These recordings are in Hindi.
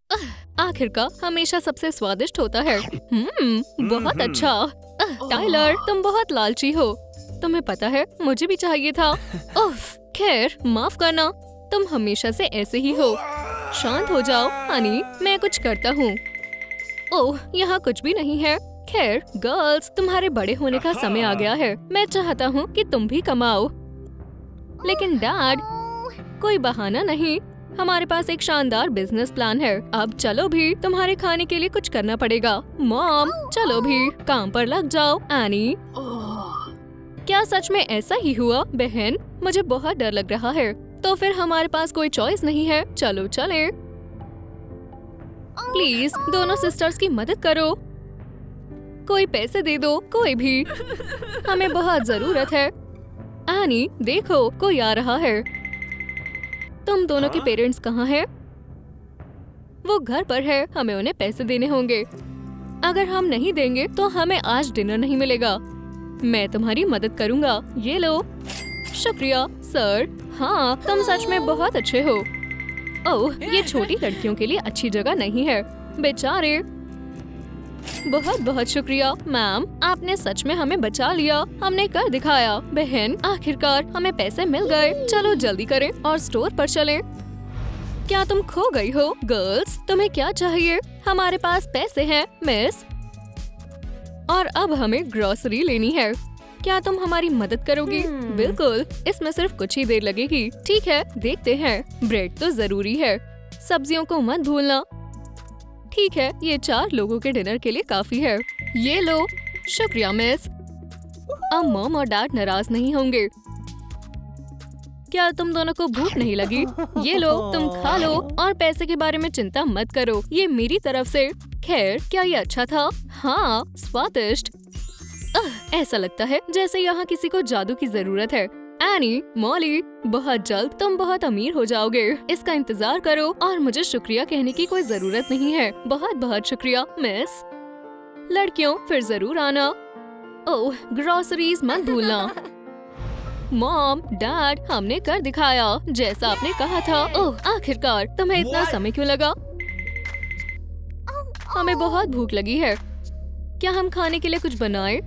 आखिर का हमेशा सबसे स्वादिष्ट होता है। बहुत अच्छा। टाइलर, तुम बहुत लालची हो। तुम्हें पता है मुझे भी चाहिए था। उफ, खैर माफ करना, तुम हमेशा से ऐसे ही हो। शांत हो जाओ हनी, मैं कुछ करता हूँ। ओह, यहाँ कुछ भी नहीं है। खैर गर्ल्स, तुम्हारे बड़े होने का समय आ गया है। मैं चाहता हूँ कि तुम भी कमाओ। लेकिन डैड, कोई बहाना नहीं। हमारे पास एक शानदार बिजनेस प्लान है। अब चलो भी, तुम्हारे खाने के लिए कुछ करना पड़ेगा। मॉम, चलो भी काम पर लग जाओ। एनी, क्या सच में ऐसा ही हुआ? बहन, मुझे बहुत डर लग रहा है। तो फिर हमारे पास कोई चॉइस नहीं है। चलो चले। प्लीज दोनों सिस्टर्स की मदद करो। कोई पैसे दे दो, कोई भी। हमें बहुत जरूरत है। एनी, देखो कोई आ रहा है। तुम दोनों के पेरेंट्स कहाँ हैं? वो घर पर है। हमें उन्हें पैसे देने होंगे। अगर हम नहीं देंगे तो हमें आज डिनर नहीं मिलेगा। मैं तुम्हारी मदद करूँगा। ये लो। शुक्रिया सर। हाँ, तुम सच में बहुत अच्छे हो। ओह, ये छोटी लड़कियों के लिए अच्छी जगह नहीं है, बेचारे। बहुत बहुत शुक्रिया मैम, आपने सच में हमें बचा लिया। हमने कर दिखाया। बहन, आखिरकार हमें पैसे मिल गए। चलो जल्दी करें और स्टोर पर चलें। क्या तुम खो गई हो? गर्ल्स, तुम्हें क्या चाहिए? हमारे पास पैसे हैं मिस, और अब हमें ग्रोसरी लेनी है। क्या तुम हमारी मदद करोगी? बिल्कुल, इसमें सिर्फ कुछ ही देर लगेगी। ठीक है, देखते हैं। ब्रेड तो जरूरी है। सब्जियों को मत भूलना। ठीक है, ये 4 लोगों के डिनर के लिए काफी है। ये लो। शुक्रिया मिस। अब मॉम और डैड नाराज नहीं होंगे। क्या तुम दोनों को भूख नहीं लगी? ये लो, तुम खा लो और पैसे के बारे में चिंता मत करो। ये मेरी तरफ से। खैर, क्या ये अच्छा था? हाँ, स्वादिष्ट। ऐसा लगता है जैसे यहाँ किसी को जादू की जरूरत है। एनी, मॉली, बहुत जल्द तुम बहुत अमीर हो जाओगे। इसका इंतजार करो और मुझे शुक्रिया कहने की कोई जरूरत नहीं है। बहुत बहुत शुक्रिया मिस। लड़कियों, फिर जरूर आना। ओह, ग्रोसरीज मत भूलना। मॉम, डैड, हमने कर दिखाया जैसा आपने कहा था। ओह, आखिरकार तुम्हें इतना समय क्यों लगा? हमें बहुत भूख लगी है। क्या हम खाने के लिए कुछ बनाएं?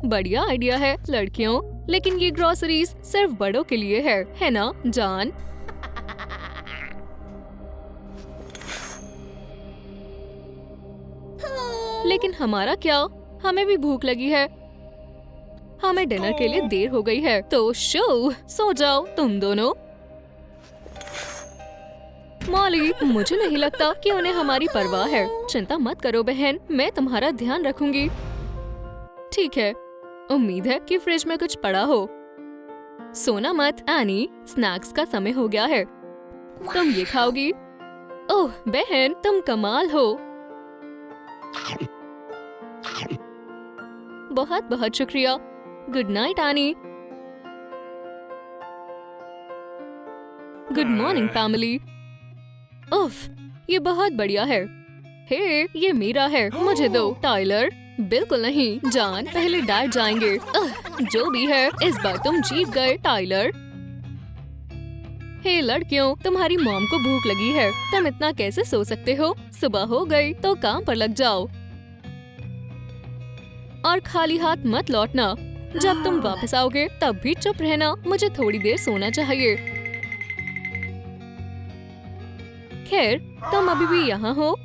बढ़िया आइडिया है लड़कियों, लेकिन ये ग्रोसरीज सिर्फ बड़ों के लिए है ना जान? लेकिन हमारा क्या? हमें भी भूख लगी है। हमें डिनर के लिए देर हो गई है, तो सो जाओ तुम दोनों। मॉली, मुझे नहीं लगता कि उन्हें हमारी परवाह है। चिंता मत करो बहन, मैं तुम्हारा ध्यान रखूंगी। ठीक है, उम्मीद है कि फ्रिज में कुछ पड़ा हो। सोना मत एनी, स्नैक्स का समय हो गया है। तुम ये खाओगी? ओह बहन, तुम कमाल हो। बहुत बहुत शुक्रिया। Good night any. Good morning family. उफ, ये बहुत बढ़िया है। हे, ये मेरा है, मुझे दो। टाइलर, बिल्कुल नहीं जान, पहले डैड जाएंगे। जो भी है, इस बार तुम जीत गए टाइलर। हे लड़कियों, तुम्हारी मॉम को भूख लगी है। तुम इतना कैसे सो सकते हो? सुबह हो गई तो काम पर लग जाओ और खाली हाथ मत लौटना। जब तुम वापस आओगे तब भी चुप रहना। मुझे थोड़ी देर सोना चाहिए। खैर, तुम अभी भी यहाँ हो?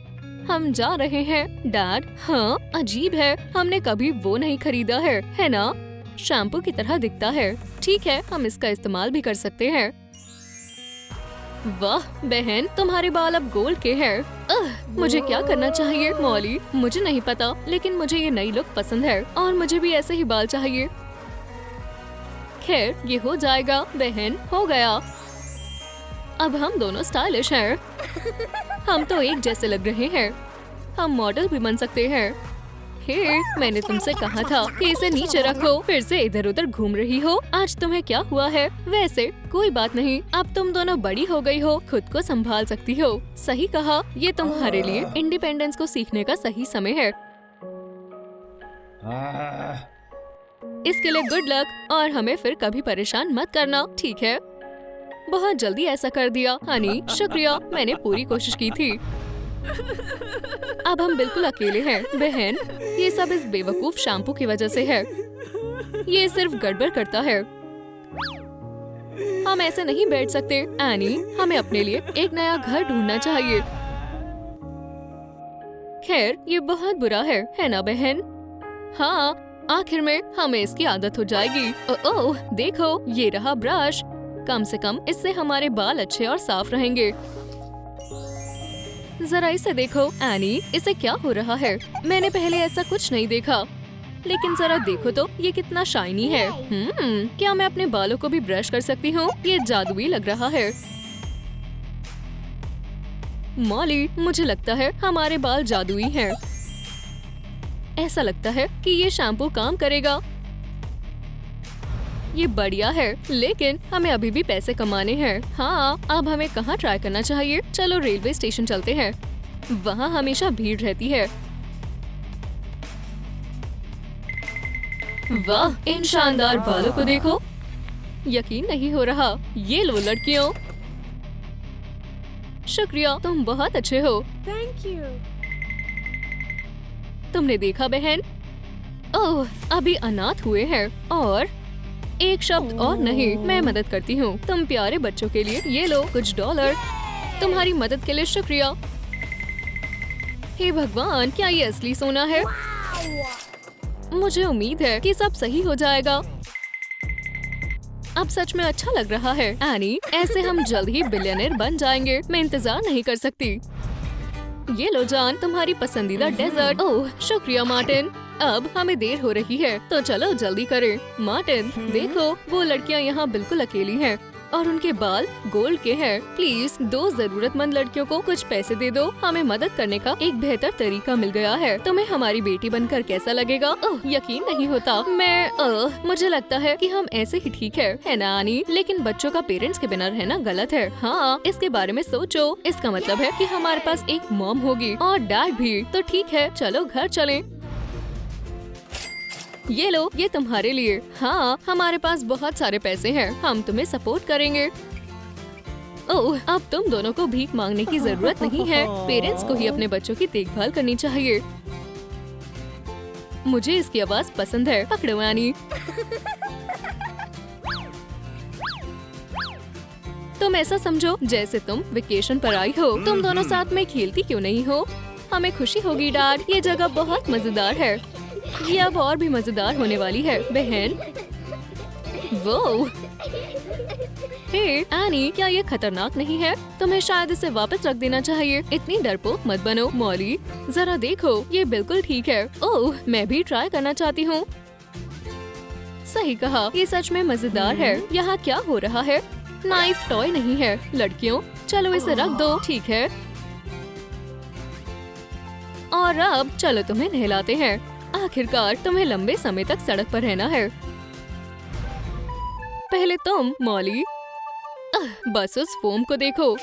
हम जा रहे हैं डैड। हाँ, अजीब है, हमने कभी वो नहीं खरीदा है ना? शैम्पू की तरह दिखता है। ठीक है, हम इसका इस्तेमाल भी कर सकते हैं। वाह बहन, तुम्हारे बाल अब गोल्ड के हैं। मुझे क्या करना चाहिए मॉली? मुझे नहीं पता, लेकिन मुझे ये नई लुक पसंद है और मुझे भी ऐसे ही बाल चाहिए। खैर, ये हो जाएगा बहन, हो गया। अब हम दोनों स्टाइलिश हैं। हम तो एक जैसे लग रहे हैं। हम मॉडल भी बन सकते हैं। हे, मैंने तुमसे कहा था कि इसे नीचे रखो। फिर से इधर उधर घूम रही हो। आज तुम्हें क्या हुआ है? वैसे कोई बात नहीं, अब तुम दोनों बड़ी हो गई हो, खुद को संभाल सकती हो। सही कहा, ये तुम्हारे लिए इंडिपेंडेंस को सीखने का सही समय है। इसके लिए गुड लक और हमें फिर कभी परेशान मत करना, ठीक है? बहुत जल्दी ऐसा कर दिया हनी, शुक्रिया, मैंने पूरी कोशिश की थी। अब हम बिल्कुल अकेले हैं बहन, ये सब इस बेवकूफ शैम्पू की वजह से है। ये सिर्फ गड़बड़ करता है। हम ऐसे नहीं बैठ सकते एनी, हमें अपने लिए एक नया घर ढूंढना चाहिए। खैर ये बहुत बुरा है ना बहन? हाँ, आखिर में हमें इसकी आदत हो जाएगी। ओह देखो, ये रहा ब्रश। कम से कम इससे हमारे बाल अच्छे और साफ रहेंगे। जरा इसे देखो एनी, इसे क्या हो रहा है? मैंने पहले ऐसा कुछ नहीं देखा। लेकिन जरा देखो तो, ये कितना शाइनी है। क्या मैं अपने बालों को भी ब्रश कर सकती हूँ? ये जादुई लग रहा है। मॉली, मुझे लगता है हमारे बाल जादुई हैं। ऐसा लगता है कि ये शैम्पू काम करेगा। ये बढ़िया है, लेकिन हमें अभी भी पैसे कमाने हैं। हाँ, अब हमें कहाँ ट्राई करना चाहिए? चलो रेलवे स्टेशन चलते हैं, वहाँ हमेशा भीड़ रहती है। वाह, इन शानदार बालों को देखो, यकीन नहीं हो रहा। ये लो लड़कियों। शुक्रिया, तुम बहुत अच्छे हो। Thank you. तुमने देखा बहन? ओह, अभी अनाथ हुए हैं। और एक शब्द और नहीं, मैं मदद करती हूँ। तुम प्यारे बच्चों के लिए ये लो कुछ डॉलर। तुम्हारी मदद के लिए शुक्रिया। हे भगवान, क्या ये असली सोना है? मुझे उम्मीद है कि सब सही हो जाएगा। अब सच में अच्छा लग रहा है एनी, ऐसे हम जल्द ही बिलियनर बन जाएंगे। मैं इंतजार नहीं कर सकती। ये लो जान, तुम्हारी पसंदीदा डेजर्ट। ओह शुक्रिया मार्टिन। अब हमें देर हो रही है, तो चलो जल्दी करें। मार्टिन देखो, वो लड़कियां यहाँ बिल्कुल अकेली हैं और उनके बाल गोल्ड के हैं। प्लीज 2 जरूरतमंद लड़कियों को कुछ पैसे दे दो। हमें मदद करने का एक बेहतर तरीका मिल गया है। तुम्हें हमारी बेटी बनकर कैसा लगेगा? ओह यकीन नहीं होता। मुझे लगता है कि हम ऐसे ही ठीक है ना आनी? लेकिन बच्चों का पेरेंट्स के बिना रहना गलत है। हाँ, इसके बारे में सोचो। इसका मतलब है कि हमारे पास एक मॉम होगी और डैड भी। तो ठीक है, चलो घर चलें। ये लो, ये तुम्हारे लिए। हाँ, हमारे पास बहुत सारे पैसे हैं, हम तुम्हें सपोर्ट करेंगे। ओह, अब तुम दोनों को भीख मांगने की जरूरत नहीं है। पेरेंट्स को ही अपने बच्चों की देखभाल करनी चाहिए। मुझे इसकी आवाज पसंद है। पकड़ो आनी। तुम ऐसा समझो जैसे तुम वेकेशन पर आई हो। तुम दोनों साथ में खेलती क्यों नहीं हो? हमें खुशी होगी डैड। ये जगह बहुत मजेदार है। ये अब और भी मजेदार होने वाली है बहन। वो हे एनी, क्या ये खतरनाक नहीं है? तुम्हें शायद इसे वापस रख देना चाहिए। इतनी डरपोक मत बनो मॉली। जरा देखो, ये बिल्कुल ठीक है। ओह, मैं भी ट्राई करना चाहती हूँ। सही कहा, ये सच में मजेदार है। यहाँ क्या हो रहा है? नाइफ टॉय नहीं है। लड़कियों चलो इसे रख दो। ठीक है, और अब चलो तुम्हें नहलाते हैं। आखिरकार तुम्हें लंबे समय तक सड़क पर रहना है। पहले तुम मॉली। बस उस फोम को देखो।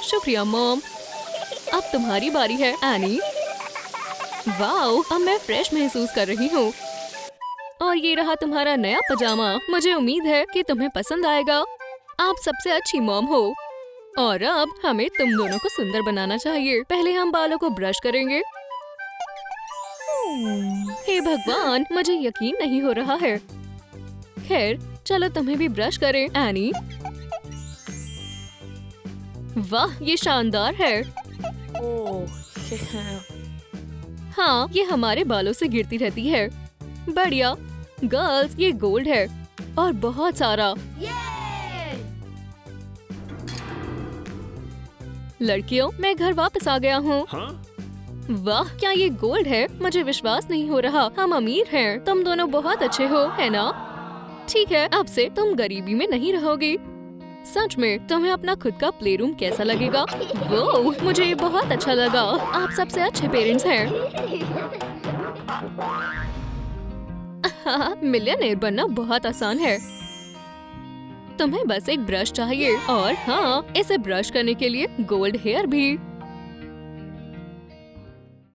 शुक्रिया मॉम। अब तुम्हारी बारी है एनी। वाओ, अब मैं फ्रेश महसूस कर रही हूँ। और ये रहा तुम्हारा नया पजामा। मुझे उम्मीद है कि तुम्हें पसंद आएगा। आप सबसे अच्छी मॉम हो। और अब हमें तुम दोनों को सुंदर बनाना चाहिए। पहले हम बालों को ब्रश करेंगे। हे भगवान, मुझे यकीन नहीं हो रहा है। खैर चलो तुम्हें भी ब्रश करें एनी। वाह, ये शानदार है। हाँ, ये हमारे बालों से गिरती रहती है। बढ़िया गर्ल्स, ये गोल्ड है और बहुत सारा। लड़कियों, मैं घर वापस आ गया हूँ। वाह, क्या ये गोल्ड है? मुझे विश्वास नहीं हो रहा। हम अमीर हैं। तुम दोनों बहुत अच्छे हो, है ना? ठीक है, अब से तुम गरीबी में नहीं रहोगी। सच में तुम्हें अपना खुद का प्ले रूम कैसा लगेगा? वो मुझे ये बहुत अच्छा लगा। आप सबसे अच्छे पेरेंट्स हैं। मिलियनेयर बनना बहुत आसान है। तुम्हें बस एक ब्रश चाहिए और हाँ, इसे ब्रश करने के लिए गोल्ड हेयर भी।